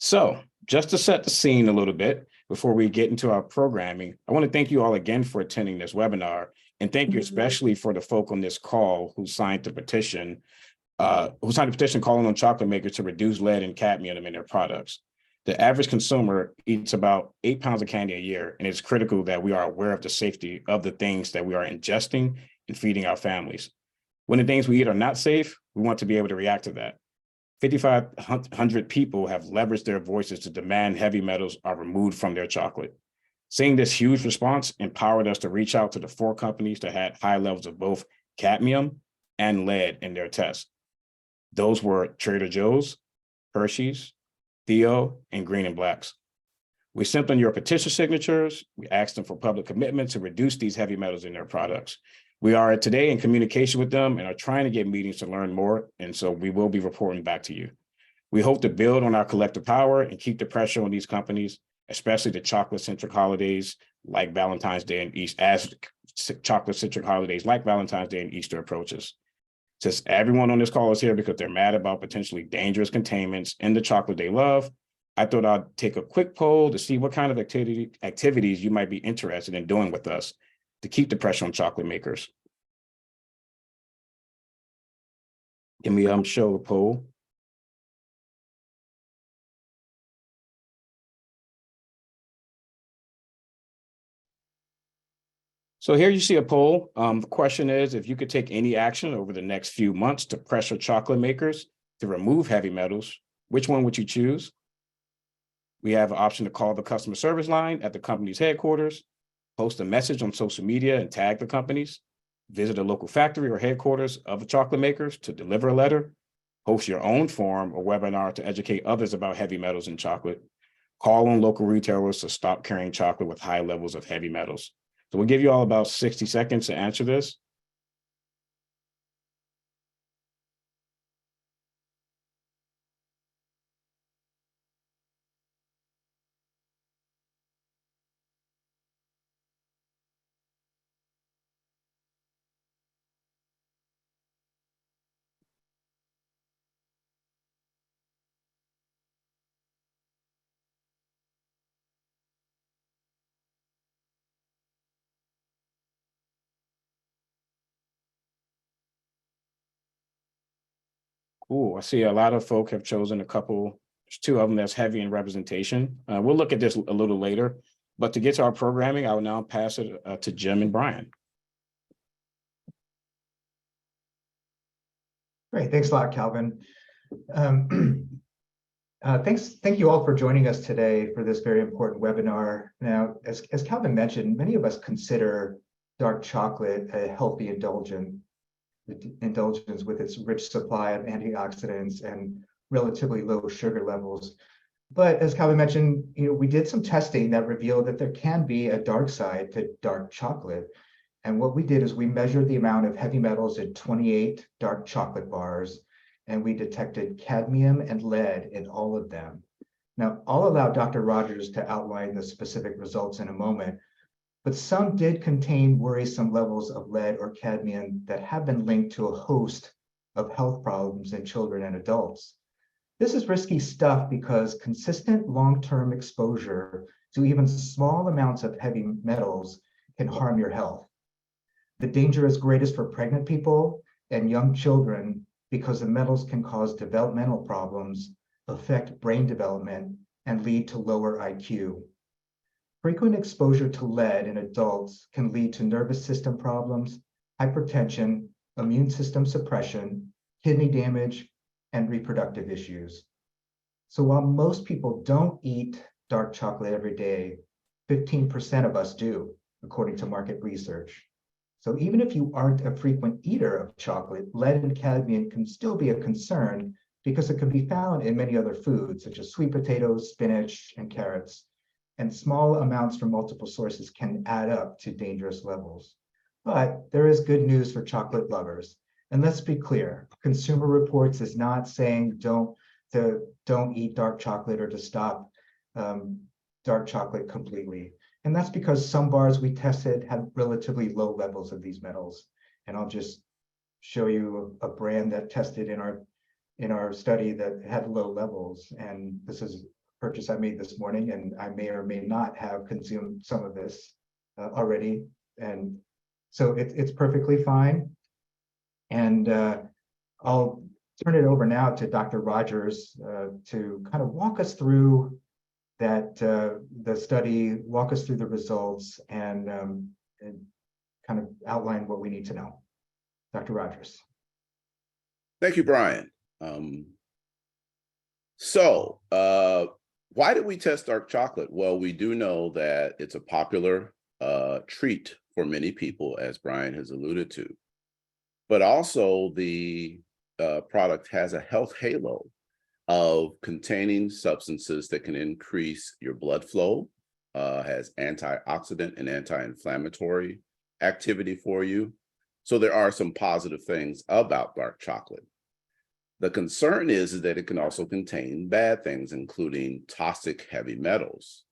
So, just to set the scene a little bit before we get into our programming, I want to thank you all again for attending this webinar, and thank you especially for the folk on this call who signed the petition, calling on chocolate makers to reduce lead and cadmium in their products. The average consumer eats about 8 pounds of candy a year, and it's critical that we are aware of the safety of the things that we are ingesting and feeding our families. When the things we eat are not safe, we want to be able to react to that. 5,500 people have leveraged their voices to demand heavy metals are removed from their chocolate. Seeing this huge response empowered us to reach out to the 4 companies that had high levels of both cadmium and lead in their tests. Those were Trader Joe's, Hershey's, Theo, and Green and Blacks. We sent them your petition signatures. We asked them for public commitment to reduce these heavy metals in their products. We are today in communication with them and are trying to get meetings to learn more, and so we will be reporting back to you. We hope to build on our collective power and keep the pressure on these companies, especially the chocolate-centric holidays like Valentine's Day and Easter, as chocolate-centric holidays like Valentine's Day and Easter approaches. Since everyone on this call is here because they're mad about potentially dangerous contaminants in the chocolate they love, I thought I'd take a quick poll to see what kind of activities you might be interested in doing with us to keep the pressure on chocolate makers. Can we show the poll? So here you see a poll. The question is, if you could take any action over the next few months to pressure chocolate makers to remove heavy metals, which one would you choose? We have an option to call the customer service line at the company's headquarters, post a message on social media and tag the companies, visit a local factory or headquarters of the chocolate makers to deliver a letter, host your own forum or webinar to educate others about heavy metals in chocolate, call on local retailers to stop carrying chocolate with high levels of heavy metals. So we'll give you all about 60 seconds to answer this. Cool. I see a lot of folk have chosen a couple. There's 2 of them that's heavy in representation. We'll look at this a little later, but to get to our programming, I will now pass it to Jim and Brian. Great, thanks a lot, Calvin. Thank you all for joining us today for this very important webinar. Now, as Calvin mentioned, many of us consider dark chocolate a healthy indulgence with its rich supply of antioxidants and relatively low sugar levels. But as Calvin mentioned, we did some testing that revealed that there can be a dark side to dark chocolate. And what we did is we measured the amount of heavy metals in 28 dark chocolate bars, and we detected cadmium and lead in all of them. Now, I'll allow Dr. Rogers to outline the specific results in a moment, but some did contain worrisome levels of lead or cadmium that have been linked to a host of health problems in children and adults. This is risky stuff because consistent long-term exposure to even small amounts of heavy metals can harm your health. The danger is greatest for pregnant people and young children because the metals can cause developmental problems, affect brain development, and lead to lower IQ. Frequent exposure to lead in adults can lead to nervous system problems, hypertension, immune system suppression, kidney damage, and reproductive issues. So while most people don't eat dark chocolate every day, 15% of us do, according to market research. So even if you aren't a frequent eater of chocolate, lead and cadmium can still be a concern because it can be found in many other foods, such as sweet potatoes, spinach, and carrots. And small amounts from multiple sources can add up to dangerous levels. But there is good news for chocolate lovers. And let's be clear, Consumer Reports is not saying don't eat dark chocolate or to stop dark chocolate completely. And that's because some bars we tested had relatively low levels of these metals. And I'll just show you a brand that tested in our study that had low levels. And this is purchase I made this morning, and I may or may not have consumed some of this already. And so it's perfectly fine. And I'll turn it over now to Dr. Rogers to kind of walk us through that the study, walk us through the results, and kind of outline what we need to know. Dr. Rogers. Thank you, Brian. Why did we test dark chocolate? Well, we do know that it's a popular treat for many people, as Brian has alluded to. But also the product has a health halo of containing substances that can increase your blood flow, has antioxidant and anti-inflammatory activity for you. So there are some positive things about dark chocolate. The concern is that it can also contain bad things, including toxic heavy metals.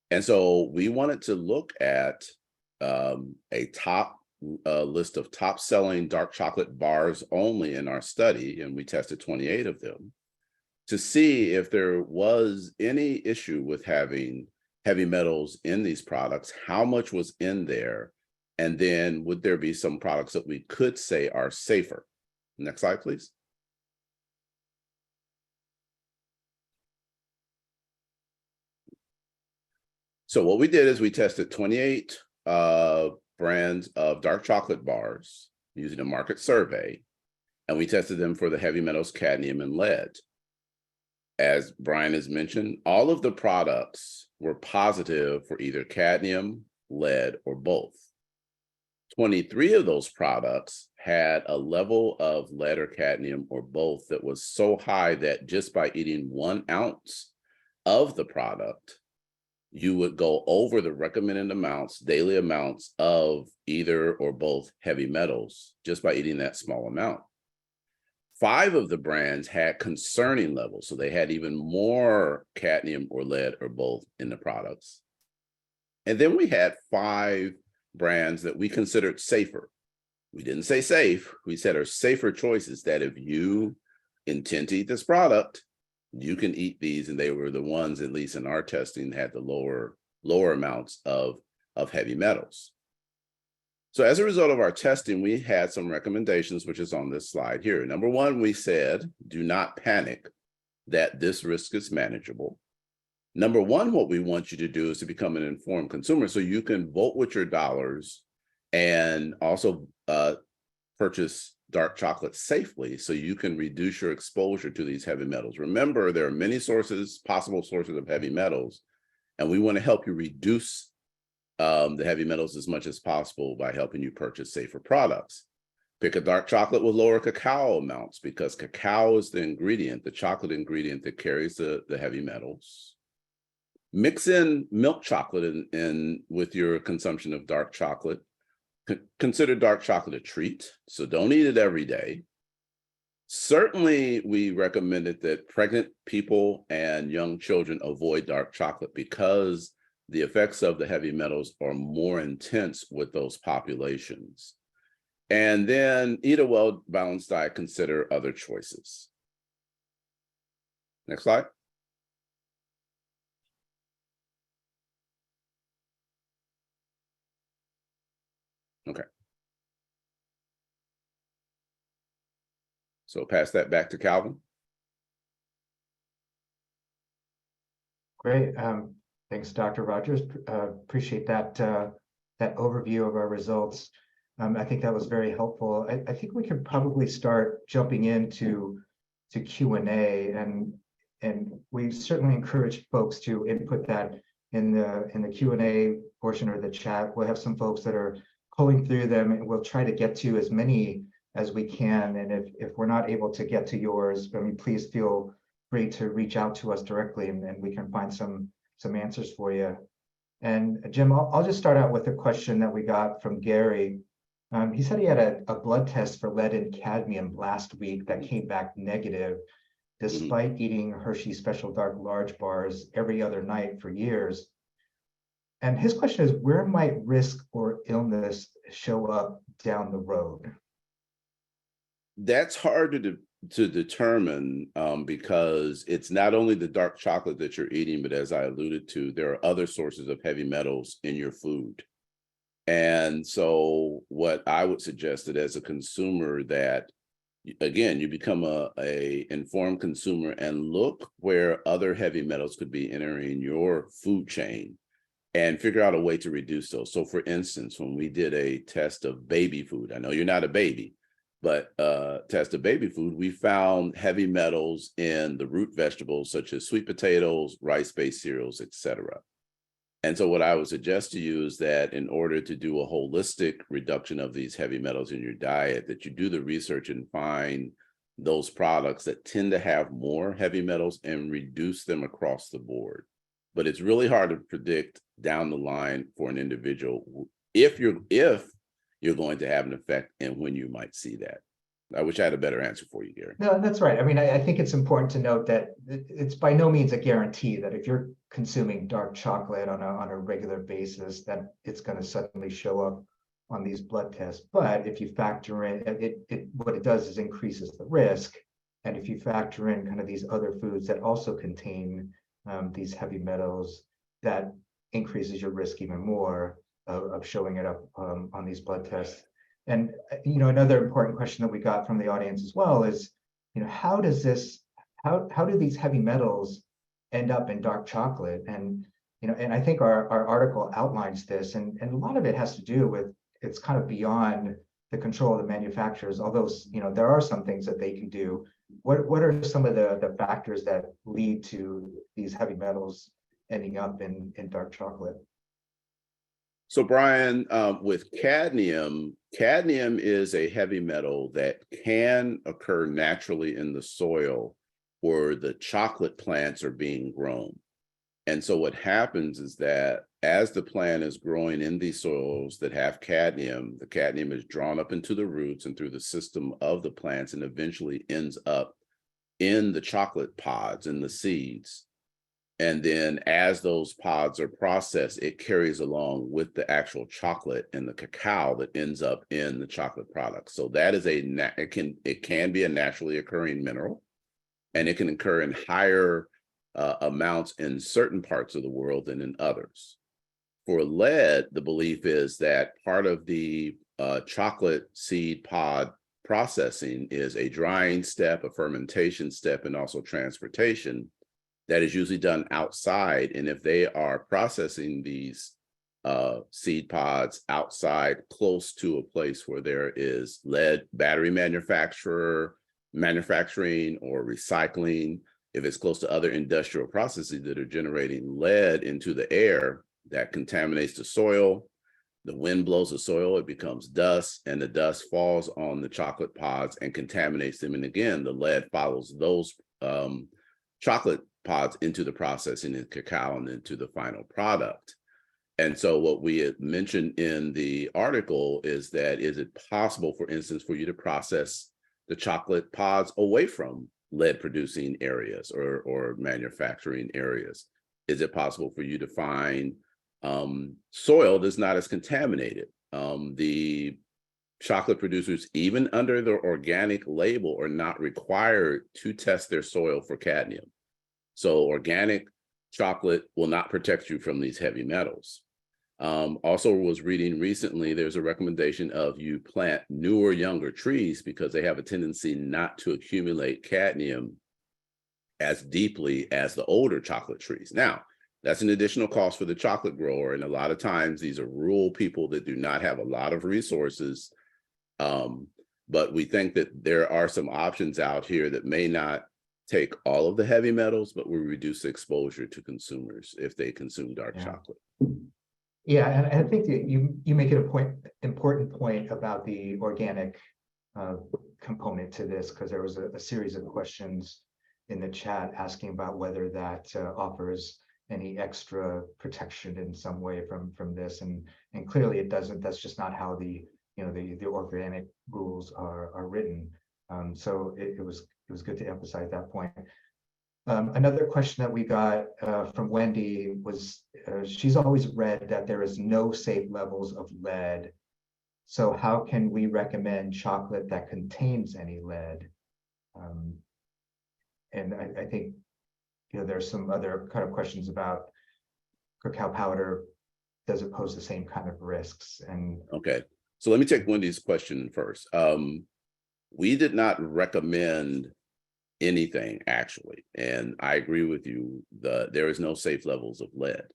And so we wanted to look at a top list of top selling dark chocolate bars only in our study, and we tested 28 of them, to see if there was any issue with having heavy metals in these products, how much was in there, and then would there be some products that we could say are safer. Next slide, please. So what we did is we tested 28 brands of dark chocolate bars using a market survey, and we tested them for the heavy metals cadmium and lead. As Brian has mentioned, all of the products were positive for either cadmium, lead, or both. 23 of those products had a level of lead or cadmium or both that was so high that just by eating 1 ounce of the product, you would go over the recommended amounts, daily amounts of either or both heavy metals just by eating that small amount. 5 of the brands had concerning levels, so they had even more cadmium or lead or both in the products. And then we had 5 brands that we considered safer. We didn't say safe, we said are safer choices that if you intend to eat this product, you can eat these, and they were the ones, at least in our testing, had the lower amounts of heavy metals. So as a result of our testing, we had some recommendations, which is on this slide here. Number 1, we said, do not panic, that this risk is manageable. Number 1, what we want you to do is to become an informed consumer so you can vote with your dollars and also purchase dark chocolate safely so you can reduce your exposure to these heavy metals. Remember, there are many possible sources of heavy metals, and we want to help you reduce the heavy metals as much as possible by helping you purchase safer products. Pick a dark chocolate with lower cacao amounts, because cacao is the ingredient, the chocolate ingredient that carries the heavy metals. Mix in milk chocolate with your consumption of dark chocolate. Consider dark chocolate a treat, so don't eat it every day. Certainly, we recommended that pregnant people and young children avoid dark chocolate because the effects of the heavy metals are more intense with those populations. And then eat a well-balanced diet, consider other choices. Next slide. Okay. So pass that back to Calvin. Great. Thanks, Dr. Rogers. Appreciate that that overview of our results. I think that was very helpful. I think we could probably start jumping into Q&A, and we certainly encourage folks to input that in the Q&A portion or the chat. We'll have some folks that are pulling through them, and we'll try to get to as many as we can. And if we're not able to get to yours, I mean, please feel free to reach out to us directly, and we can find some answers for you. And Jim, I'll just start out with a question that we got from Gary. He said he had a blood test for lead and cadmium last week that came back negative, despite eating Hershey Special Dark Large bars every other night for years. And his question is, where might risk or illness show up down the road? That's hard to determine, because it's not only the dark chocolate that you're eating, but as I alluded to, there are other sources of heavy metals in your food. And so what I would suggest that as a consumer that, again, you become a informed consumer and look where other heavy metals could be entering your food chain and figure out a way to reduce those. So for instance, when we did a test of baby food, I know you're not a baby, but test of baby food, we found heavy metals in the root vegetables, such as sweet potatoes, rice-based cereals, etc. And so what I would suggest to you is that in order to do a holistic reduction of these heavy metals in your diet, that you do the research and find those products that tend to have more heavy metals and reduce them across the board. But it's really hard to predict down the line for an individual if you're going to have an effect and when you might see that. I wish I had a better answer for you, Gary. No, that's right. I mean, I think it's important to note that it's by no means a guarantee that if you're consuming dark chocolate on a regular basis, that it's going to suddenly show up on these blood tests. But if you factor in what it does is increases the risk. And if you factor in kind of these other foods that also contain these heavy metals, that increases your risk even more of showing it up on these blood tests. And another important question that we got from the audience as well is, how do these heavy metals end up in dark chocolate? And and I think our article outlines this, and a lot of it has to do with it's kind of beyond the control of the manufacturers. Although there are some things that they can do. What are some of the factors that lead to these heavy metals ending up in dark chocolate? So Brian, with cadmium is a heavy metal that can occur naturally in the soil where the chocolate plants are being grown. And so what happens is that as the plant is growing in these soils that have cadmium, the cadmium is drawn up into the roots and through the system of the plants and eventually ends up in the chocolate pods and the seeds. And then as those pods are processed, it carries along with the actual chocolate and the cacao that ends up in the chocolate product. So that is it can be a naturally occurring mineral, and it can occur in higher amounts in certain parts of the world than in others. For lead, the belief is that part of the chocolate seed pod processing is a drying step, a fermentation step, and also transportation that is usually done outside. And if they are processing these seed pods outside close to a place where there is lead battery manufacturing or recycling, if it's close to other industrial processes that are generating lead into the air, that contaminates the soil. The wind blows the soil, it becomes dust, and the dust falls on the chocolate pods and contaminates them. And again, the lead follows those chocolate pods into the processing and cacao and into the final product. And so what we had mentioned in the article is that, is it possible, for instance, for you to process the chocolate pods away from lead producing areas or manufacturing areas? Is it possible for you to find soil that's not as contaminated? The chocolate producers, even under their organic label, are not required to test their soil for cadmium. So organic chocolate will not protect you from these heavy metals. Also was reading recently, there's a recommendation of you plant newer, younger trees because they have a tendency not to accumulate cadmium as deeply as the older chocolate trees. Now, that's an additional cost for the chocolate grower. And a lot of times these are rural people that do not have a lot of resources. But we think that there are some options out here that may not take all of the heavy metals, but will reduce the exposure to consumers if they consume dark chocolate. Yeah, and I think that you make it important point about the organic component to this, because there was a series of questions in the chat asking about whether that offers any extra protection in some way from this, and clearly it doesn't. That's just not how the organic rules are written. So it was good to emphasize that point. Another question that we got from Wendy was, she's always read that there is no safe levels of lead. So how can we recommend chocolate that contains any lead? Um, and I think, there's some other kind of questions about cacao powder. Does it pose the same kind of risks? And Okay, so let me take Wendy's question first. We did not recommend anything actually, and I agree with you. There is no safe levels of lead.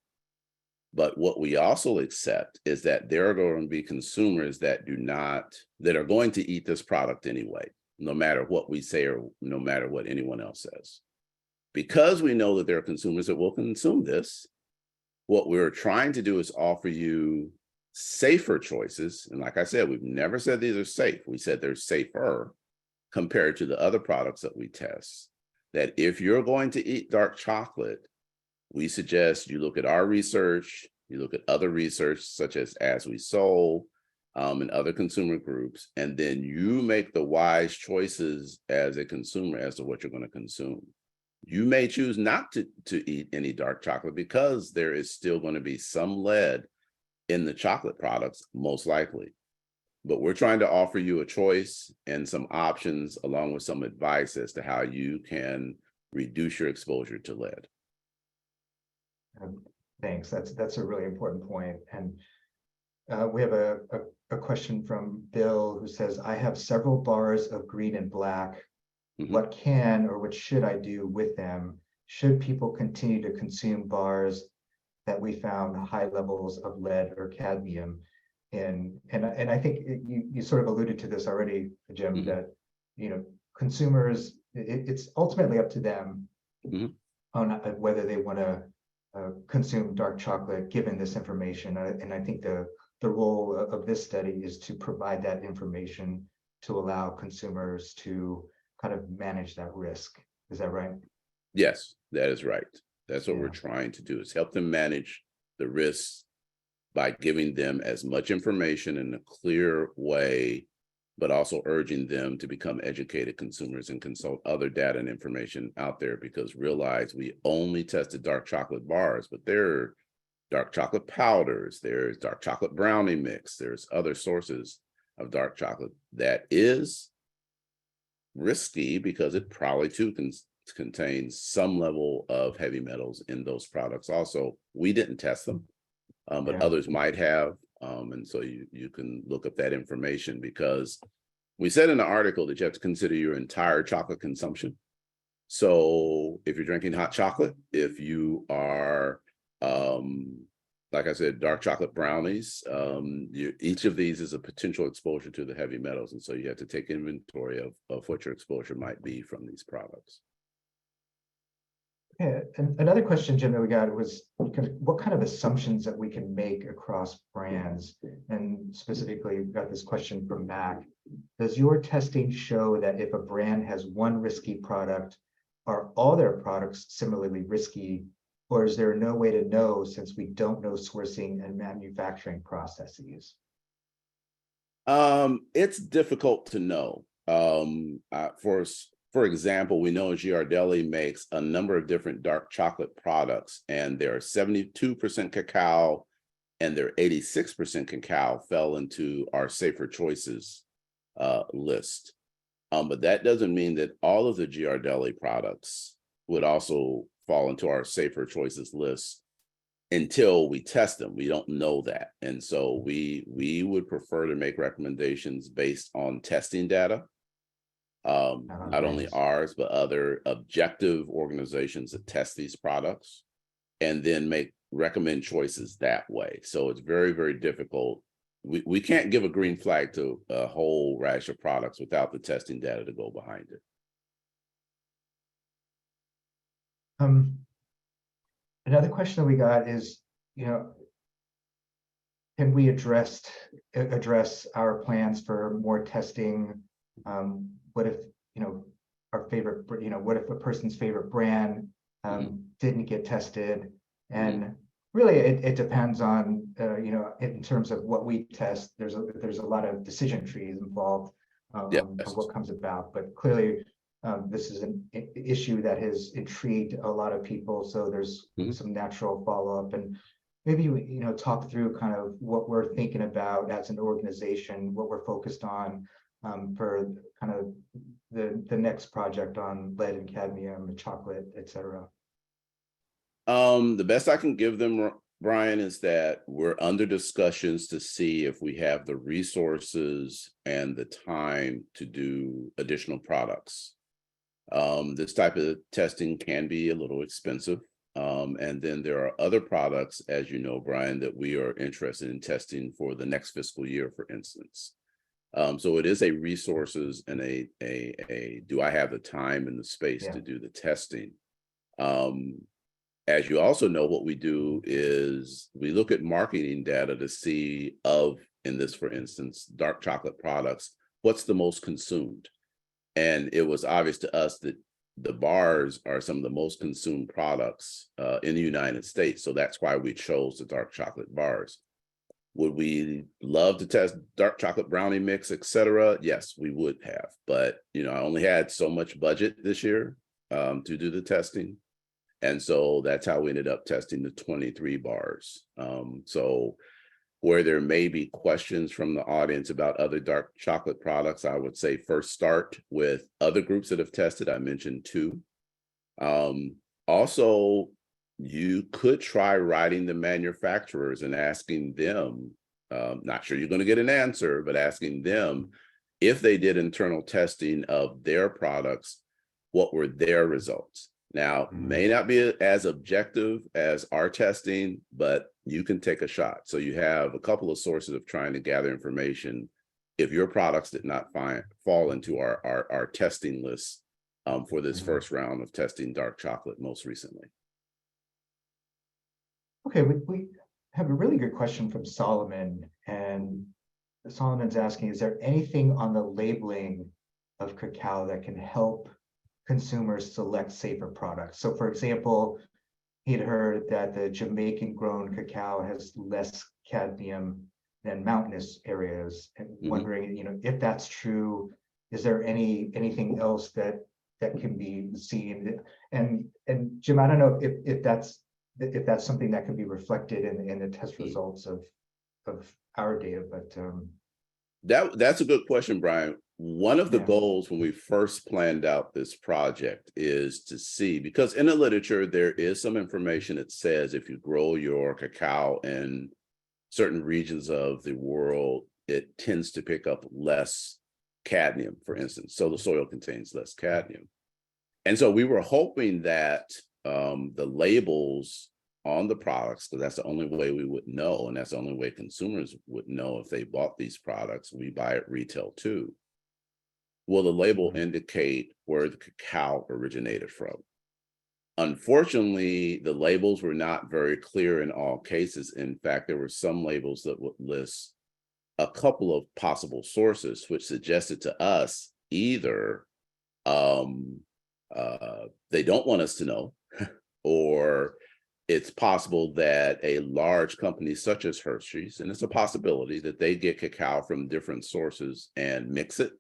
But what we also accept is that there are going to be consumers that are going to eat this product anyway, no matter what we say or no matter what anyone else says. Because we know that there are consumers that will consume this, what we're trying to do is offer you safer choices. And like I said, we've never said these are safe. We said they're safer compared to the other products that we test. That if you're going to eat dark chocolate, we suggest you look at our research, you look at other research such as We Sold, and other consumer groups, and then you make the wise choices as a consumer as to what you're going to consume. You may choose not to eat any dark chocolate because there is still going to be some lead in the chocolate products, most likely. But we're trying to offer you a choice and some options along with some advice as to how you can reduce your exposure to lead. Thanks. That's a really important point. And we have a question from Bill who says, I have several bars of green and black. What can or what should I do with them? Should people continue to consume bars that we found high levels of lead or cadmium? And I think you sort of alluded to this already, Jim, that consumers, it's ultimately up to them on whether they want to consume dark chocolate given this information. And I think the role of this study is to provide that information to allow consumers to kind of manage that risk. Is that right? Yes, that is right. That's what we're trying to do, is help them manage the risks by giving them as much information in a clear way, but also urging them to become educated consumers and consult other data and information out there, because realize we only tested dark chocolate bars, but there are dark chocolate powders, there's dark chocolate brownie mix, there's other sources of dark chocolate that is risky because it probably too contains some level of heavy metals in those products. Also, we didn't test them, but others might have. And so you can look up that information, because we said in the article that you have to consider your entire chocolate consumption. So if you're drinking hot chocolate, if you are, like I said, dark chocolate brownies, each of these is a potential exposure to the heavy metals. And so you have to take inventory of what your exposure might be from these products. Yeah, and another question, Jim, that we got was what kind of assumptions that we can make across brands? And specifically, we got this question from Mac. Does your testing show that if a brand has one risky product, are all their products similarly risky? Or is there no way to know since we don't know sourcing and manufacturing processes? It's difficult to know. For example, we know Ghirardelli makes a number of different dark chocolate products, and there are 72% cacao and their 86% cacao fell into our safer choices list. But that doesn't mean that all of the Ghirardelli products would also fall into our safer choices list until we test them. We don't know that. And so we would prefer to make recommendations based on testing data. Not only ours, but other objective organizations that test these products, and then recommend choices that way. So it's very, very difficult. We can't give a green flag to a whole rash of products without the testing data to go behind it. Another question that we got is, can we address our plans for more testing? What if, our favorite, what if a person's favorite brand didn't get tested? And really, it depends on, in terms of what we test. There's a lot of decision trees involved of what comes about. But clearly, this is an issue that has intrigued a lot of people. So there's some natural follow-up, and maybe talk through kind of what we're thinking about as an organization, what we're focused on. for kind of the next project on lead and cadmium and chocolate, et cetera? The best I can give them, Brian, is that we're under discussions to see if we have the resources and the time to do additional products. This type of testing can be a little expensive. And then there are other products, as you know, Brian, that we are interested in testing for the next fiscal year, for instance. So it is a resources and a do I have the time and the space to do the testing? As you also know, what we do is we look at marketing data to see in this, for instance, dark chocolate products, what's the most consumed? And it was obvious to us that the bars are some of the most consumed products in the United States. So that's why we chose the dark chocolate bars. Would we love to test dark chocolate brownie mix, et cetera? Yes, we would have. But, I only had so much budget this year to do the testing. And so that's how we ended up testing the 23 bars. So where there may be questions from the audience about other dark chocolate products, I would say first start with other groups that have tested. I mentioned 2. Also, you could try writing the manufacturers and asking them, not sure you're going to get an answer, but asking them if they did internal testing of their products, what were their results? Now, may not be as objective as our testing, but you can take a shot. So you have a couple of sources of trying to gather information if your products did not fall into our testing list for this first round of testing dark chocolate most recently. Okay, we have a really good question from Solomon, and Solomon's asking, is there anything on the labeling of cacao that can help consumers select safer products? So for example, he'd heard that the Jamaican grown cacao has less cadmium than mountainous areas, and wondering, if that's true, is there anything else that can be seen? And Jim, I don't know if that's something that could be reflected in the test results of our data, but that's a good question, Brian. One of the goals when we first planned out this project is to see, because in the literature, there is some information that says if you grow your cacao in certain regions of the world, it tends to pick up less cadmium, for instance. So the soil contains less cadmium. And so we were hoping that the labels on the products, because that's the only way we would know, and that's the only way consumers would know if they bought these products, we buy at retail too. Will the label indicate where the cacao originated from? Unfortunately, the labels were not very clear in all cases. In fact, there were some labels that would list a couple of possible sources, which suggested to us either they don't want us to know, or it's possible that a large company such as Hershey's, and it's a possibility that they get cacao from different sources and mix it.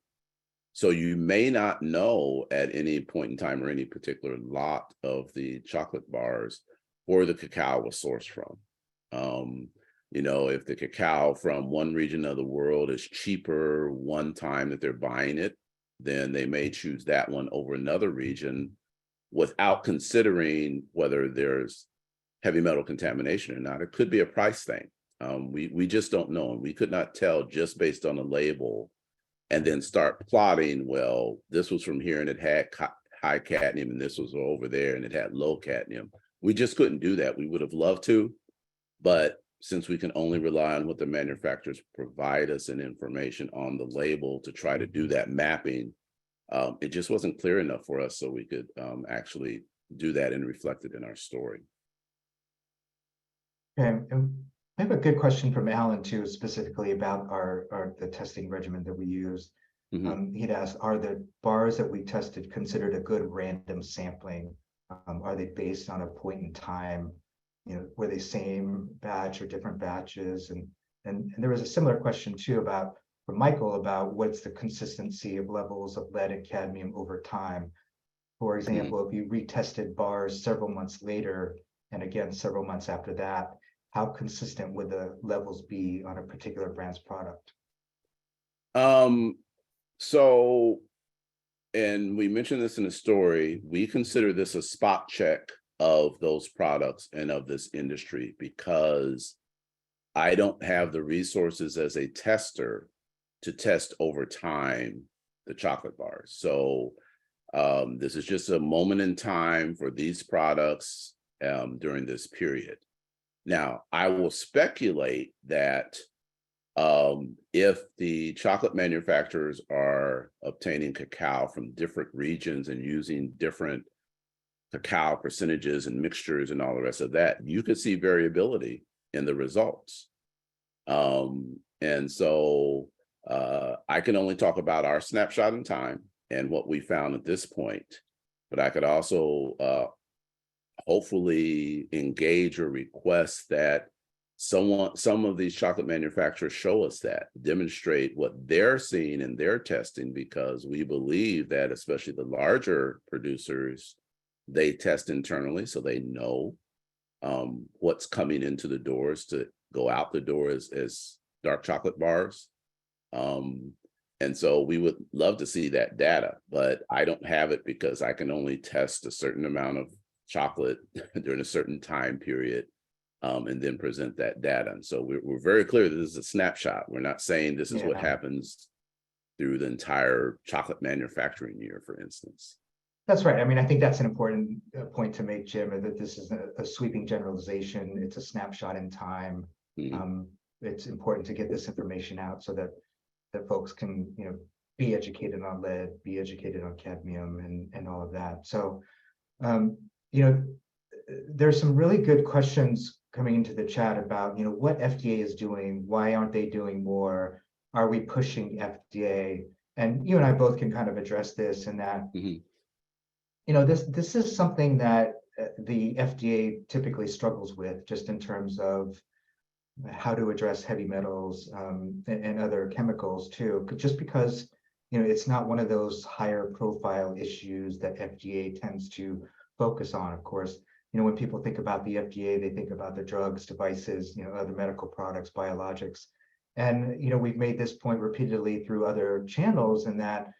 So you may not know at any point in time or any particular lot of the chocolate bars where the cacao was sourced from. If the cacao from one region of the world is cheaper one time that they're buying it, then they may choose that one over another region without considering whether there's heavy metal contamination or not. It could be a price thing. We just don't know. And we could not tell just based on the label and then start plotting, well, this was from here and it had high cadmium, and this was over there and it had low cadmium. We just couldn't do that. We would have loved to, but since we can only rely on what the manufacturers provide us in information on the label to try to do that mapping, it just wasn't clear enough for us so we could actually do that and reflect it in our story. Okay, and I have a good question from Alan too, specifically about the testing regimen that we used. He'd asked, are the bars that we tested considered a good random sampling? Are they based on a point in time? Were they same batch or different batches? And there was a similar question too from Michael about what's the consistency of levels of lead and cadmium over time. For example, if you retested bars several months later, and again several months after that, how consistent would the levels be on a particular brand's product? So, and we mentioned this in the story, we consider this a spot check of those products and of this industry because I don't have the resources as a tester to test over time the chocolate bars. So this is just a moment in time for these products during this period. Now, I will speculate that if the chocolate manufacturers are obtaining cacao from different regions and using different cacao percentages and mixtures and all the rest of that, you could see variability in the results. And so I can only talk about our snapshot in time and what we found at this point, but I could also hopefully engage or request that some of these chocolate manufacturers show us that, demonstrate what they're seeing in their testing, because we believe that especially the larger producers, they test internally so they know what's coming into the doors to go out the door as dark chocolate bars. And so we would love to see that data, but I don't have it because I can only test a certain amount of chocolate during a certain time period and then present that data. And so we're very clear that this is a snapshot. We're not saying this is what happens through the entire chocolate manufacturing year, for instance. That's right. I mean, I think that's an important point to make, Jim, that this is a sweeping generalization. It's a snapshot in time. It's important to get this information out so that folks can, be educated on lead, be educated on cadmium and all of that. So, there's some really good questions coming into the chat about, what FDA is doing. Why aren't they doing more? Are we pushing FDA? And you and I both can kind of address this in that, this is something that the FDA typically struggles with, just in terms of how to address heavy metals and other chemicals too, just because it's not one of those higher profile issues that FDA tends to focus on. Of course, when people think about the FDA, they think about the drugs, devices, other medical products, biologics. And we've made this point repeatedly through other channels, in that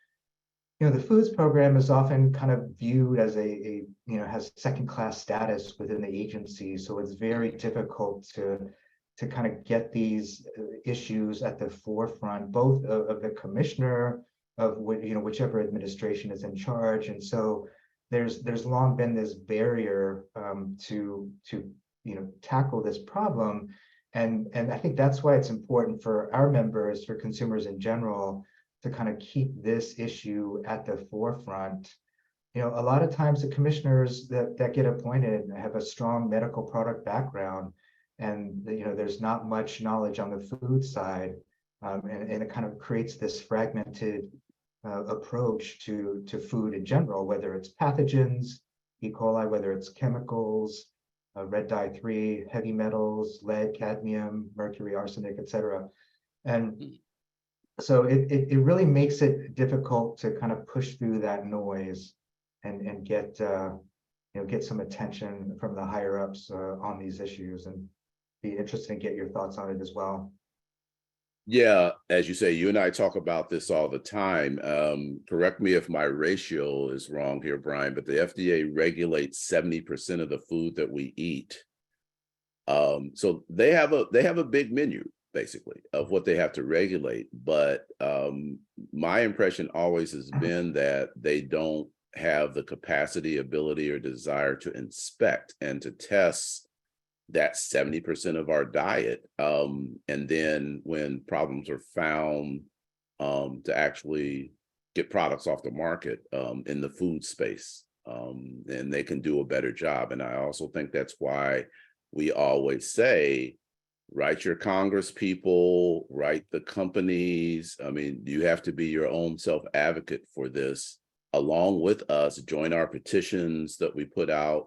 the foods program is often kind of viewed as has second-class status within the agency. So it's very difficult to kind of get these issues at the forefront, both of the commissioner, of whichever administration is in charge. And so there's long been this barrier to tackle this problem. And I think that's why it's important for our members, for consumers in general, to kind of keep this issue at the forefront. A lot of times the commissioners that get appointed have a strong medical product background, and there's not much knowledge on the food side, and it kind of creates this fragmented approach to food in general, whether it's pathogens, E. coli, whether it's chemicals, red dye 3, heavy metals, lead, cadmium, mercury, arsenic, etc. And so it really makes it difficult to kind of push through that noise and get some attention from the higher ups on these issues, and be interested in get your thoughts on it as well. Yeah, as you say, you and I talk about this all the time. Correct me if my ratio is wrong here, Brian, but the FDA regulates 70% of the food that we eat. So they have a big menu, basically, of what they have to regulate. But my impression always has been that they don't have the capacity, ability, or desire to inspect and to test that 70% of our diet. And then when problems are found, to actually get products off the market in the food space, and they can do a better job. And I also think that's why we always say, write your Congress people, write the companies. I mean, you have to be your own self-advocate for this, along with us. Join our petitions that we put out,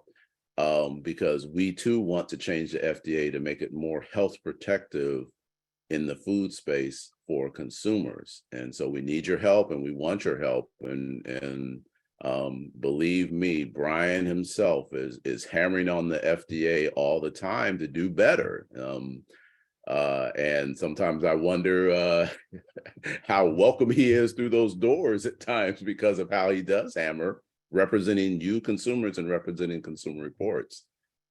because we too want to change the FDA to make it more health protective in the food space for consumers. And so we need your help, and we want your help. And believe me, Brian himself is hammering on the FDA all the time to do better. And sometimes I wonder how welcome he is through those doors at times because of how he does hammer, representing you consumers and representing Consumer Reports.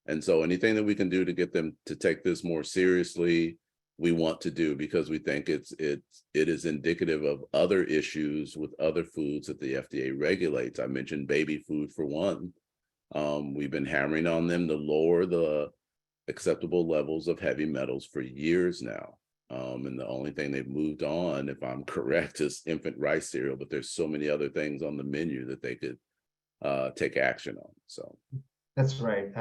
And so anything that we can do to get them to take this more seriously, we want to do, because we think it is indicative of other issues with other foods that the FDA regulates. I mentioned baby food for one. We've been hammering on them to lower the acceptable levels of heavy metals for years now. And the only thing they've moved on, if I'm correct, is infant rice cereal, but there's so many other things on the menu that they could take action on. So That's right.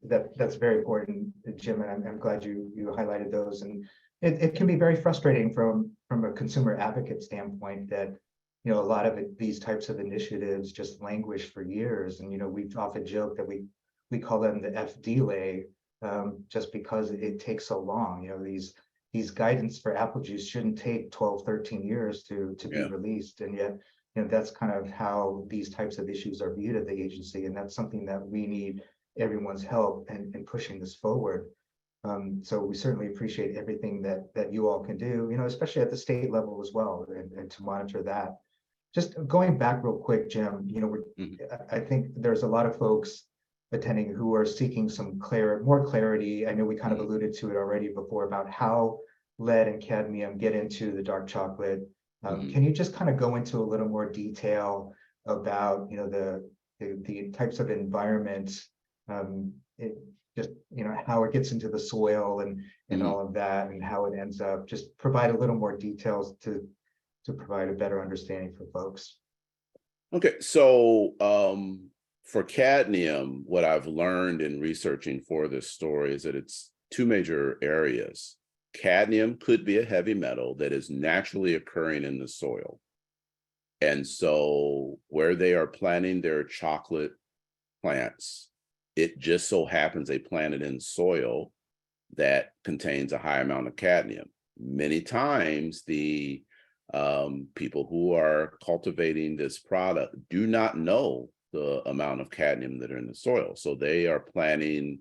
That's very important, Jim, and I'm glad you highlighted those. And it can be very frustrating from a consumer advocate standpoint that, you know, a lot of these types of initiatives just languish for years. And, you know, we've often joked that we call them the FD-lay, just because it takes so long. You know, these guidance for apple juice shouldn't take 12, 13 years to be released. And yet, you know, that's kind of how these types of issues are viewed at the agency. And that's something that we need everyone's help in pushing this forward. So we certainly appreciate everything that you all can do, you know, especially at the state level as well, and to monitor that. Just going back real quick, Jim, you know, I think there's a lot of folks attending who are seeking some more clarity. I know we kind of alluded to it already before about how lead and cadmium get into the dark chocolate. Can you just kind of go into a little more detail about, you know, the types of environments, just, you know, how it gets into the soil and all of that, and how it ends up? Just provide a little more details to provide a better understanding for folks. okay, so for cadmium, what I've learned in researching for this story is that it's two major areas. Cadmium could be a heavy metal that is naturally occurring in the soil. And so where they are planting their chocolate plants, it just so happens they planted in soil that contains a high amount of cadmium. Many times the people who are cultivating this product do not know the amount of cadmium that are in the soil. So they are planting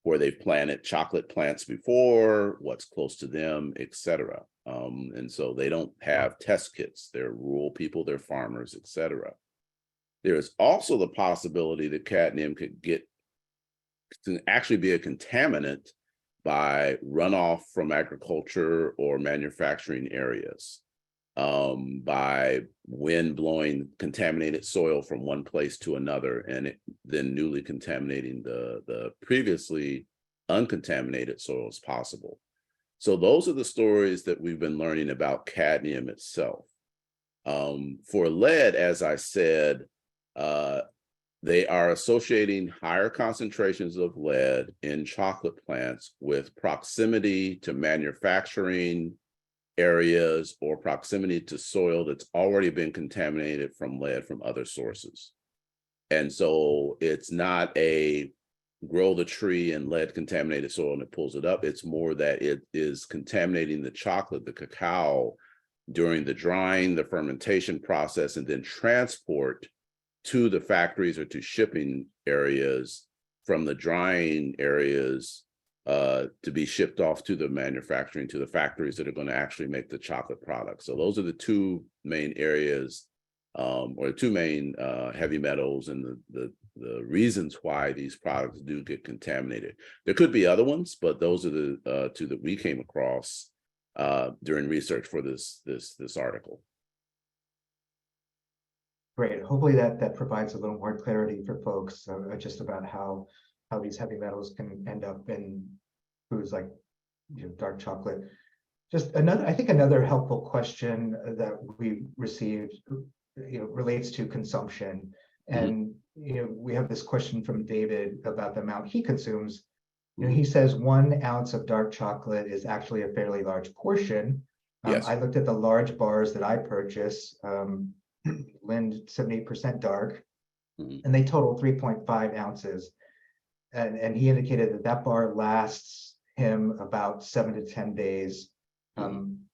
where they've planted chocolate plants before, what's close to them, etc. And so they don't have test kits. They're rural people, they're farmers, etc. There is also the possibility that cadmium can actually be a contaminant by runoff from agriculture or manufacturing areas, by wind blowing contaminated soil from one place to another, and then newly contaminating the previously uncontaminated soil as possible. So those are the stories that we've been learning about cadmium itself. For lead, as I said, they are associating higher concentrations of lead in chocolate plants with proximity to manufacturing areas or proximity to soil that's already been contaminated from lead from other sources. And so it's not a grow the tree in lead contaminated soil and it pulls it up. It's more that it is contaminating the chocolate, the cacao, during the drying, the fermentation process, and then transport to the factories or to shipping areas from the drying areas to be shipped off to the manufacturing, to the factories that are going to actually make the chocolate product. So those are the two main areas, or the two main heavy metals and the reasons why these products do get contaminated. There could be other ones, but those are the two that we came across during research for this article. Great. Hopefully that provides a little more clarity for folks just about how these heavy metals can end up in foods like, you know, dark chocolate. Just I think another helpful question that we received, you know, relates to consumption. And, you know, we have this question from David about the amount he consumes. You know, he says 1 ounce of dark chocolate is actually a fairly large portion. Yes. I looked at the large bars that I purchase, Lind 78% dark, and they total 3.5 ounces. And he indicated that bar lasts him about 7 to 10 days.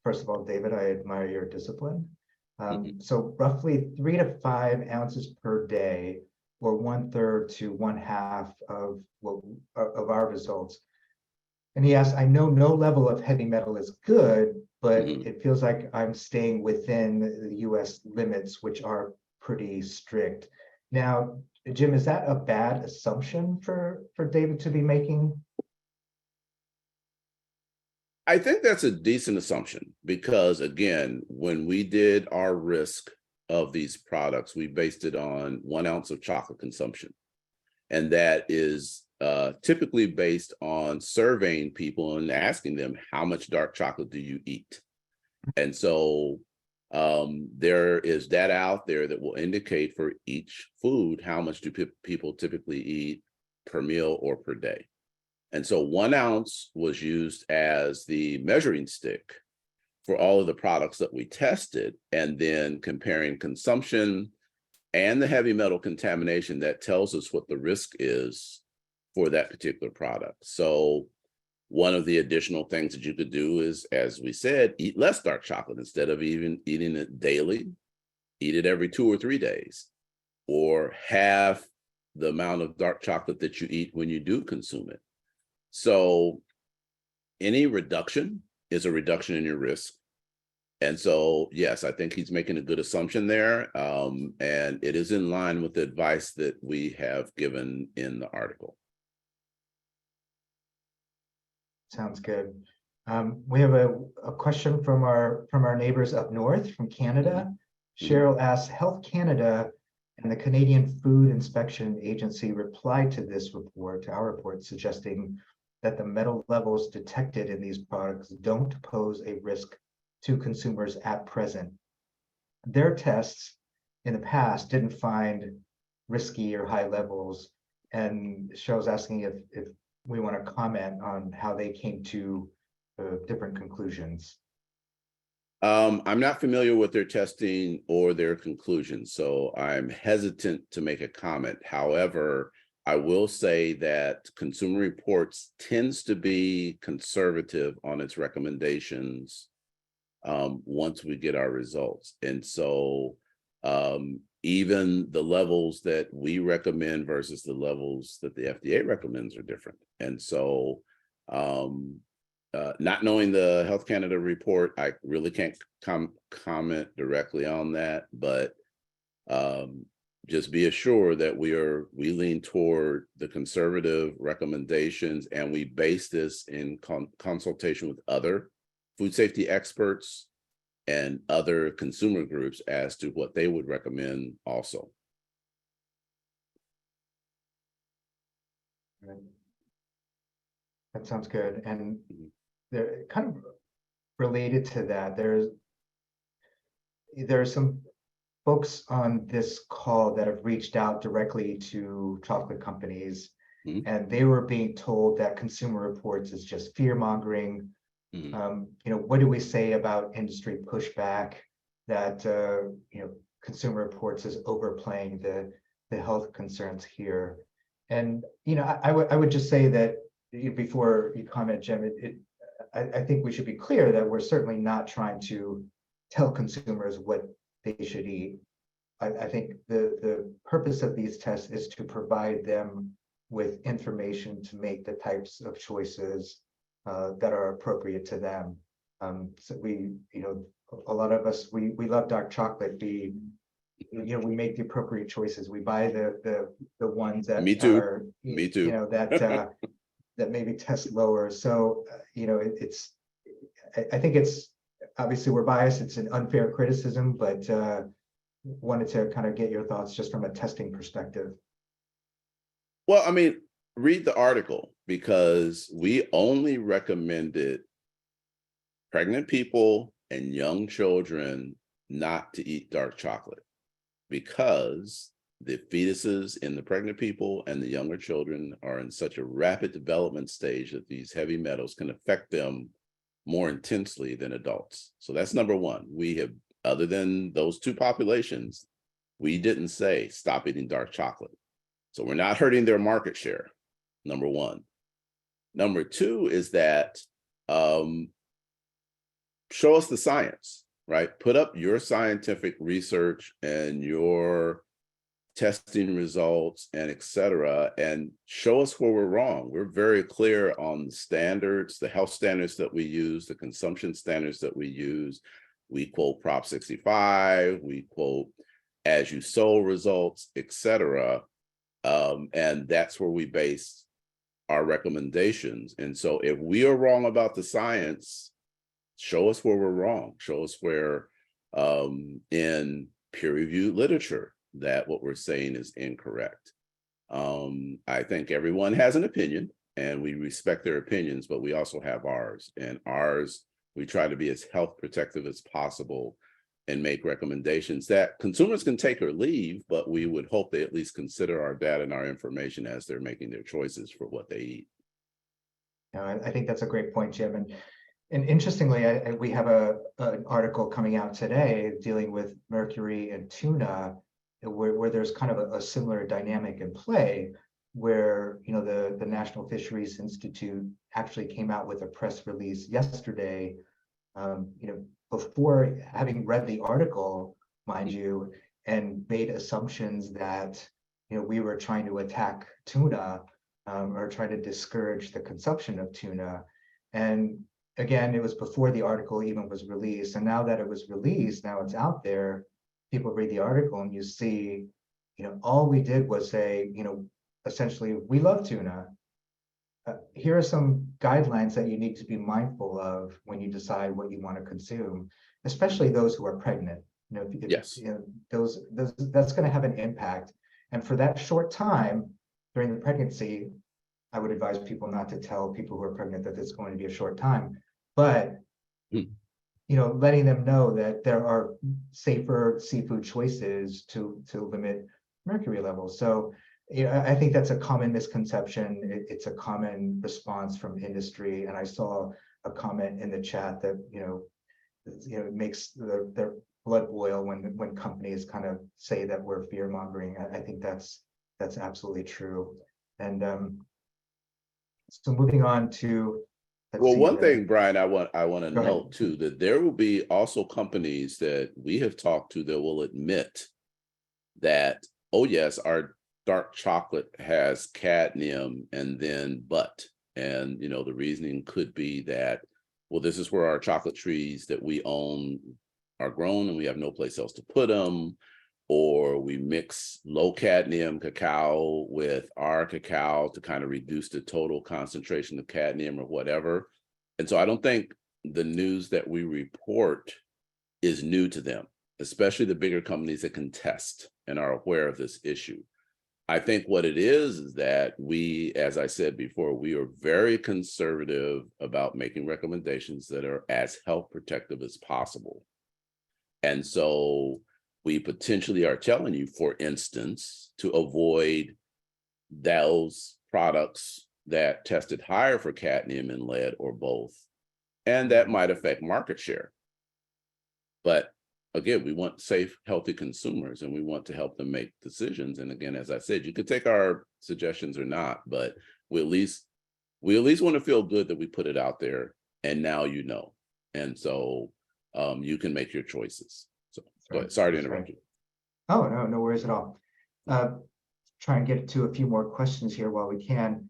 First of all, David, I admire your discipline. So roughly 3 to 5 ounces per day, or 1/3 to 1/2 of our results. And he asked, I know no level of heavy metal is good, but Mhm. it feels like I'm staying within the US limits, which are pretty strict. Now, Jim, is that a bad assumption for David to be making? I think that's a decent assumption because, again, when we did our risk of these products, we based it on 1 ounce of chocolate consumption. And that is typically based on surveying people and asking them, how much dark chocolate do you eat? And so there is data out there that will indicate for each food how much do people typically eat per meal or per day. And so 1 ounce was used as the measuring stick for all of the products that we tested, and then comparing consumption and the heavy metal contamination, that tells us what the risk is for that particular product. So one of the additional things that you could do is, as we said, eat less dark chocolate. Instead of even eating it daily, eat it every 2 or 3 days, or half the amount of dark chocolate that you eat when you do consume it. So any reduction is a reduction in your risk. And so, yes, I think he's making a good assumption there. And it is in line with the advice that we have given in the article. Sounds good. We have a question from our neighbors up north from Canada. Cheryl asks, Health Canada and the Canadian Food Inspection Agency replied to this report, to our report, suggesting that the metal levels detected in these products don't pose a risk to consumers at present. Their tests in the past didn't find risky or high levels, and Cheryl's asking if we want to comment on how they came to different conclusions. I'm not familiar with their testing or their conclusions, so I'm hesitant to make a comment. However, I will say that Consumer Reports tends to be conservative on its recommendations once we get our results. And so even the levels that we recommend versus the levels that the FDA recommends are different. And so not knowing the Health Canada report, I really can't comment directly on that, but just be assured that we lean toward the conservative recommendations, and we base this in consultation with other food safety experts and other consumer groups as to what they would recommend also. That sounds good. And they're kind of related to that. There's some folks on this call that have reached out directly to chocolate companies, and they were being told that Consumer Reports is just fear mongering. What do we say about industry pushback that Consumer Reports is overplaying the health concerns here? And I would just say that before you comment, Jim, I think we should be clear that we're certainly not trying to tell consumers what they should eat. I think the purpose of these tests is to provide them with information to make the types of choices that are appropriate to them. So a lot of us, we love dark chocolate. We make the appropriate choices. We buy the ones that Me too. are, Me too. that maybe test lower. So I think it's obviously we're biased. It's an unfair criticism, but wanted to kind of get your thoughts just from a testing perspective. Well, I mean, read the article, because we only recommended pregnant people and young children not to eat dark chocolate, because the fetuses in the pregnant people and the younger children are in such a rapid development stage that these heavy metals can affect them more intensely than adults. So that's number one. We have, other than those two populations, we didn't say stop eating dark chocolate. So we're not hurting their market share, number one. Number two is that show us the science, right? Put up your scientific research and your testing results and et cetera, and show us where we're wrong. We're very clear on the standards, the health standards that we use, the consumption standards that we use. We quote Prop 65, we quote as you sow results, et cetera. And that's where we base our recommendations. And so if we are wrong about the science, show us where we're wrong. Show us where in peer-reviewed literature that what we're saying is incorrect. I think everyone has an opinion and we respect their opinions, but we also have ours. And ours, we try to be as health protective as possible and make recommendations that consumers can take or leave, but we would hope they at least consider our data and our information as they're making their choices for what they eat. Yeah, I think that's a great point, Jim. And interestingly, we have an article coming out today dealing with mercury and tuna, where there's kind of a similar dynamic in play, where the National Fisheries Institute actually came out with a press release yesterday, before having read the article, mind you, and made assumptions that we were trying to attack tuna or try to discourage the consumption of tuna. And again, it was before the article even was released. And now that it was released, now it's out there, people read the article and you see, all we did was say, essentially, we love tuna. Here are some guidelines that you need to be mindful of when you decide what you want to consume, especially those who are pregnant. Yes. That's going to have an impact. And for that short time during the pregnancy, I would advise people not to tell people who are pregnant that it's going to be a short time, but letting them know that there are safer seafood choices to limit mercury levels. So I think that's a common misconception. It's a common response from industry. And I saw a comment in the chat that, it makes their blood boil when companies kind of say that we're fear mongering. I think that's absolutely true. And so moving on to, one thing, Brian, I want to note too, that there will be also companies that we have talked to that will admit that, oh yes, our dark chocolate has cadmium and the reasoning could be that, well, this is where our chocolate trees that we own are grown and we have no place else to put them, or we mix low cadmium cacao with our cacao to kind of reduce the total concentration of cadmium or whatever. And so I don't think the news that we report is new to them, especially the bigger companies that can test and are aware of this issue. I think what it is that we, as I said before, we are very conservative about making recommendations that are as health protective as possible. And so we potentially are telling you, for instance, to avoid those products that tested higher for cadmium and lead or both, and that might affect market share. But again, we want safe, healthy consumers, and we want to help them make decisions. And again, as I said, you could take our suggestions or not, but we at least want to feel good that we put it out there, and now you know. And so you can make your choices. So go ahead. Sorry to interrupt you. Oh, no worries at all. Try and get to a few more questions here while we can.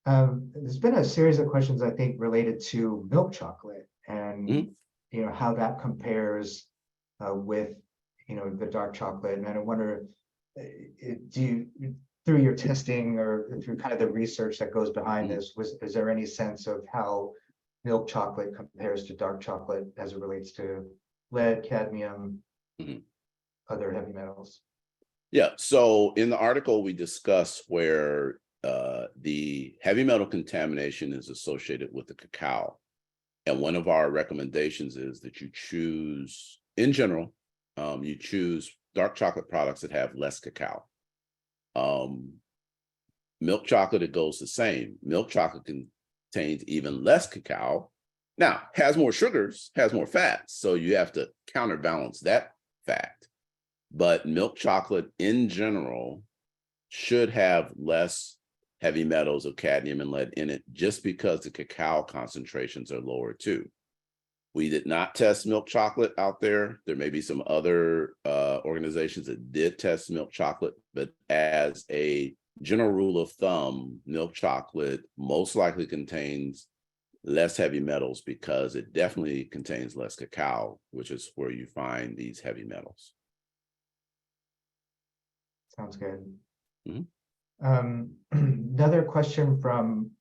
There's been a series of questions, I think, related to milk chocolate and how that compares with the dark chocolate. And I wonder, through your testing or through kind of the research that goes behind this, is there any sense of how milk chocolate compares to dark chocolate as it relates to lead, cadmium, other heavy metals? Yeah, so in the article we discuss where the heavy metal contamination is associated with the cacao. And one of our recommendations is that you choose, in general, you choose dark chocolate products that have less cacao. Milk chocolate, it goes the same. Milk chocolate contains even less cacao. Now, has more sugars, has more fats, so you have to counterbalance that fact. But milk chocolate in general should have less heavy metals of cadmium and lead in it just because the cacao concentrations are lower too. We did not test milk chocolate out there. There may be some other organizations that did test milk chocolate, but as a general rule of thumb, milk chocolate most likely contains less heavy metals because it definitely contains less cacao, which is where you find these heavy metals. Sounds good. Mhm. Another question from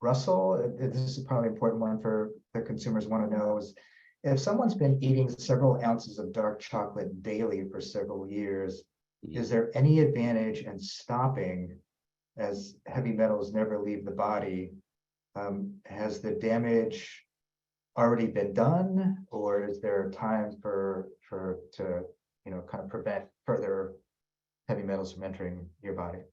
Russell. This is probably an important one for the consumers want to know is, if someone's been eating several ounces of dark chocolate daily for several years, is there any advantage in stopping as heavy metals never leave the body? Has the damage already been done, or is there time to kind of prevent further heavy metals from entering your body?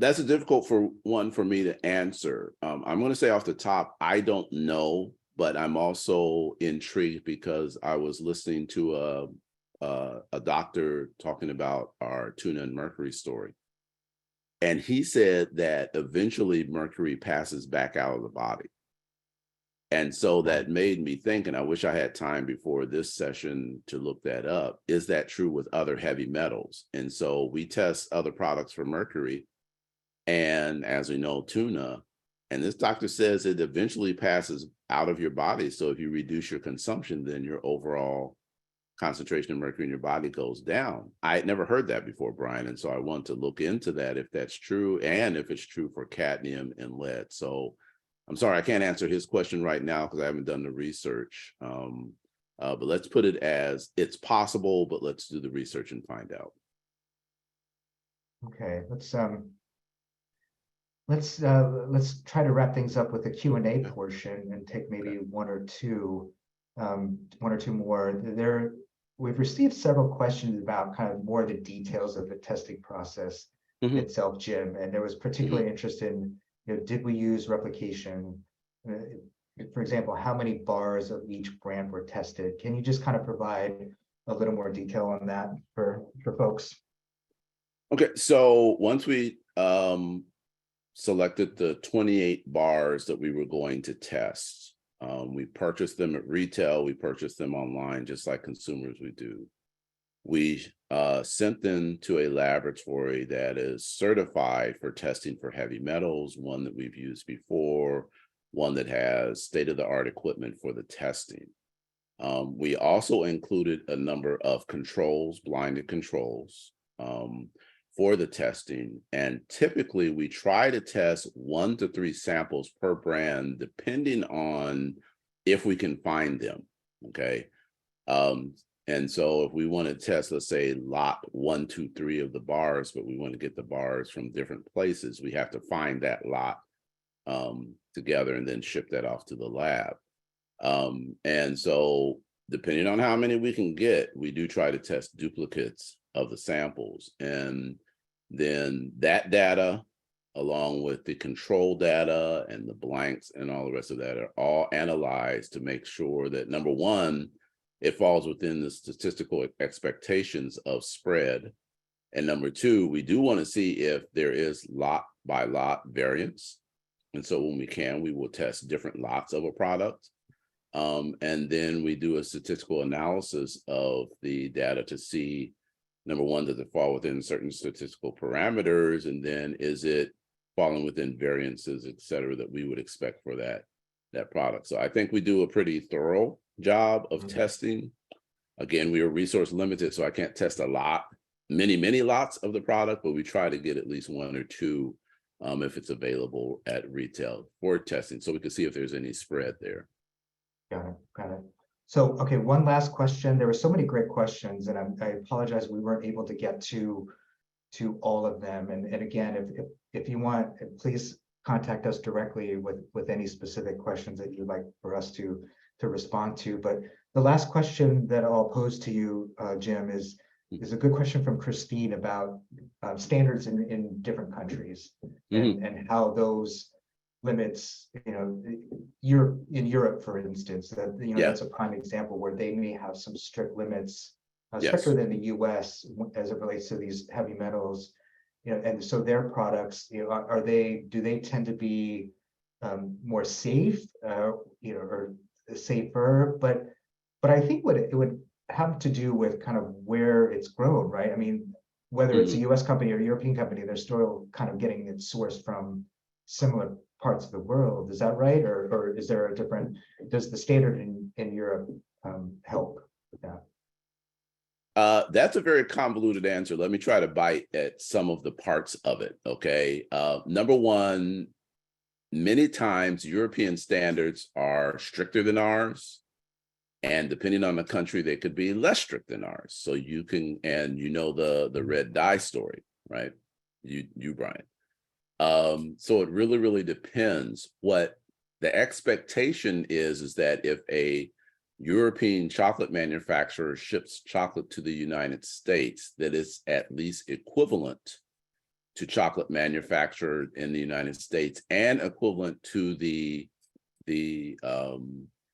That's a difficult one for me to answer. I'm going to say off the top, I don't know, but I'm also intrigued because I was listening to a doctor talking about our tuna and mercury story. And he said that eventually mercury passes back out of the body. And so that made me think, and I wish I had time before this session to look that up. Is that true with other heavy metals? And so we test other products for mercury. And as we know, tuna, and this doctor says it eventually passes out of your body. So if you reduce your consumption, then your overall concentration of mercury in your body goes down. I had never heard that before, Brian. And so I want to look into that if that's true and if it's true for cadmium and lead. So I'm sorry, I can't answer his question right now because I haven't done the research. But let's put it as it's possible, but let's do the research and find out. Okay, let's try to wrap things up with the Q&A portion and take maybe one or two more. We've received several questions about kind of more the details of the testing process itself, Jim, and there was particularly interest in, did we use replication? For example, how many bars of each brand were tested? Can you just kind of provide a little more detail on that for folks? Okay, so once we selected the 28 bars that we were going to test, we purchased them at retail, we purchased them online, just like consumers would do. We sent them to a laboratory that is certified for testing for heavy metals, one that we've used before, one that has state-of-the-art equipment for the testing. We also included a number of controls, blinded controls, for the testing. And typically we try to test 1 to 3 samples per brand, depending on if we can find them, okay? And so if we want to test, let's say lot 1, 2, 3 of the bars, but we want to get the bars from different places, we have to find that lot together and then ship that off to the lab. And so depending on how many we can get, we do try to test duplicates of the samples. And then that data, along with the control data and the blanks and all the rest of that, are all analyzed to make sure that, number one, it falls within the statistical expectations of spread. And number two, we do want to see if there is lot by lot variance. And so when we can, we will test different lots of a product. And then we do a statistical analysis of the data to see, number one, does it fall within certain statistical parameters? And then is it falling within variances, et cetera, that we would expect for that product? So I think we do a pretty thorough job of testing. Again, we are resource limited, so I can't test a lot, many lots of the product, but we try to get at least 1 or 2 if it's available at retail for testing, so we can see if there's any spread there. Got it. So, okay, one last question. There were so many great questions, and I apologize we weren't able to get to all of them. And again, if you want, please contact us directly with any specific questions that you'd like for us to respond to. But the last question that I'll pose to you, Jim, is a good question from Christine about standards in different countries and how those limits, in Europe, for instance, that that's a prime example where they may have some strict limits, stricter than the US as it relates to these heavy metals, and so their products, do they tend to be more safe or safer, but I think what it would have to do with kind of where it's grown, right? I mean, whether it's a US company or European company, they're still kind of getting it sourced from similar parts of the world. Is that right? Or is there a different, does the standard in Europe help with that? That's a very convoluted answer. Let me try to bite at some of the parts of it. Okay. Number one, many times European standards are stricter than ours. And depending on the country, they could be less strict than ours. So you can, and you know the red dye story, right? You Brian. So it really, really depends. What the expectation is that if a European chocolate manufacturer ships chocolate to the United States, that is at least equivalent to chocolate manufactured in the United States and equivalent to the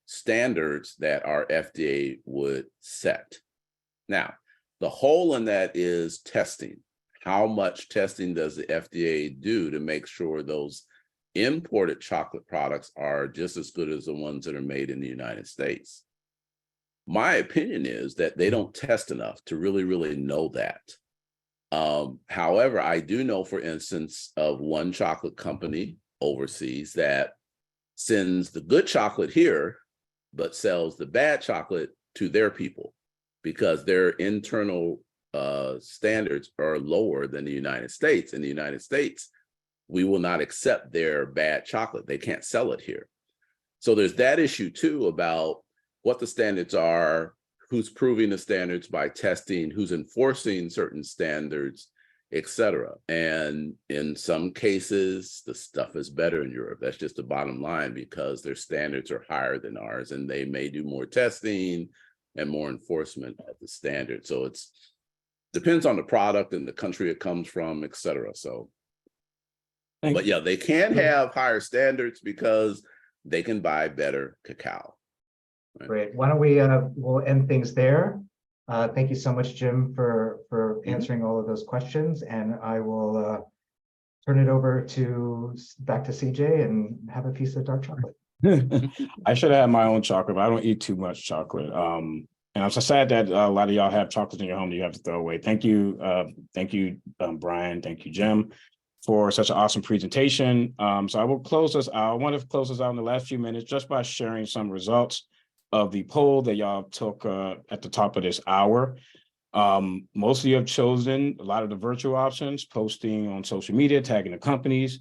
standards that our FDA would set. Now, the hole in that is testing. How much testing does the FDA do to make sure those imported chocolate products are just as good as the ones that are made in the United States? My opinion is that they don't test enough to really, really know that. However, I do know, for instance, of one chocolate company overseas that sends the good chocolate here, but sells the bad chocolate to their people because their internal standards are lower than the United States. In the United States, we will not accept their bad chocolate. They can't sell it here. So there's that issue too about what the standards are, who's proving the standards by testing, who's enforcing certain standards, et cetera. And in some cases, the stuff is better in Europe. That's just the bottom line because their standards are higher than ours and they may do more testing and more enforcement at the standard. So it's depends on the product and the country it comes from, et cetera. So, but yeah, they can have higher standards because they can buy better cacao. Right? Great. Why don't we'll end things there. Thank you so much, Jim, for answering all of those questions. And I will turn it over back to CJ and have a piece of dark chocolate. I should have my own chocolate, but I don't eat too much chocolate. And I'm so sad that a lot of y'all have chocolate in your home that you have to throw away. Thank you, Brian. Thank you, Jim, for such an awesome presentation. So I will close this out. I want to close this out in the last few minutes just by sharing some results of the poll that y'all took at the top of this hour. Most of you have chosen a lot of the virtual options, posting on social media, tagging the companies,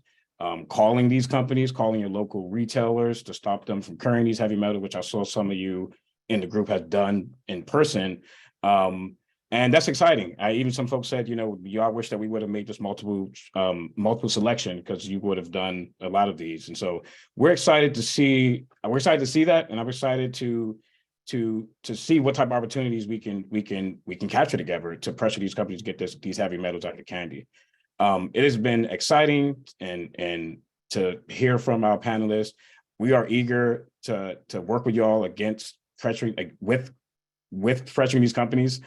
calling these companies, calling your local retailers to stop them from carrying these heavy metals, which I saw some of you in the group has done in person. And that's exciting. Even some folks said, y'all wish that we would have made this multiple selection because you would have done a lot of these. And so we're excited to see that, and I'm excited to see what type of opportunities we can capture together to pressure these companies to get these heavy metals out of candy. It has been exciting and to hear from our panelists. We are eager to work with y'all against pressuring with pressuring these companies.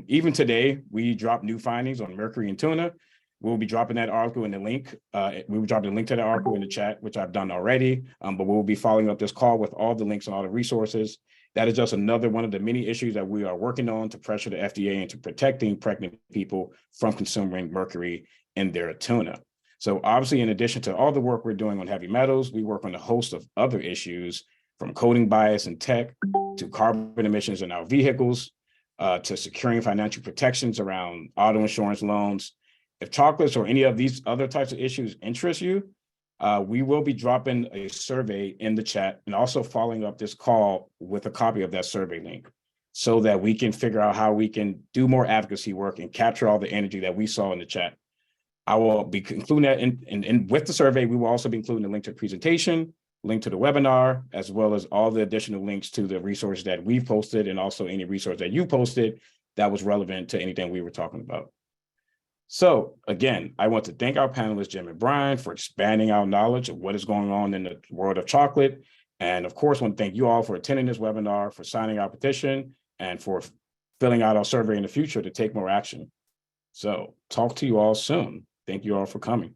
Even today, we dropped new findings on mercury and tuna. We'll be dropping that article in the link. We will drop the link to the article in the chat, which I've done already. But we'll be following up this call with all the links and all the resources. That is just another one of the many issues that we are working on to pressure the FDA into protecting pregnant people from consuming mercury in their tuna. So obviously, in addition to all the work we're doing on heavy metals, we work on a host of other issues, from coding bias in tech to carbon emissions in our vehicles, to securing financial protections around auto insurance loans. If chocolates or any of these other types of issues interest you, we will be dropping a survey in the chat and also following up this call with a copy of that survey link so that we can figure out how we can do more advocacy work and capture all the energy that we saw in the chat. I will be including that in with the survey. We will also be including the link to the presentation, link to the webinar, as well as all the additional links to the resources that we've posted and also any resource that you posted that was relevant to anything we were talking about. So again, I want to thank our panelists, Jim and Brian, for expanding our knowledge of what is going on in the world of chocolate. And of course, I want to thank you all for attending this webinar, for signing our petition, and for filling out our survey in the future to take more action. So talk to you all soon. Thank you all for coming.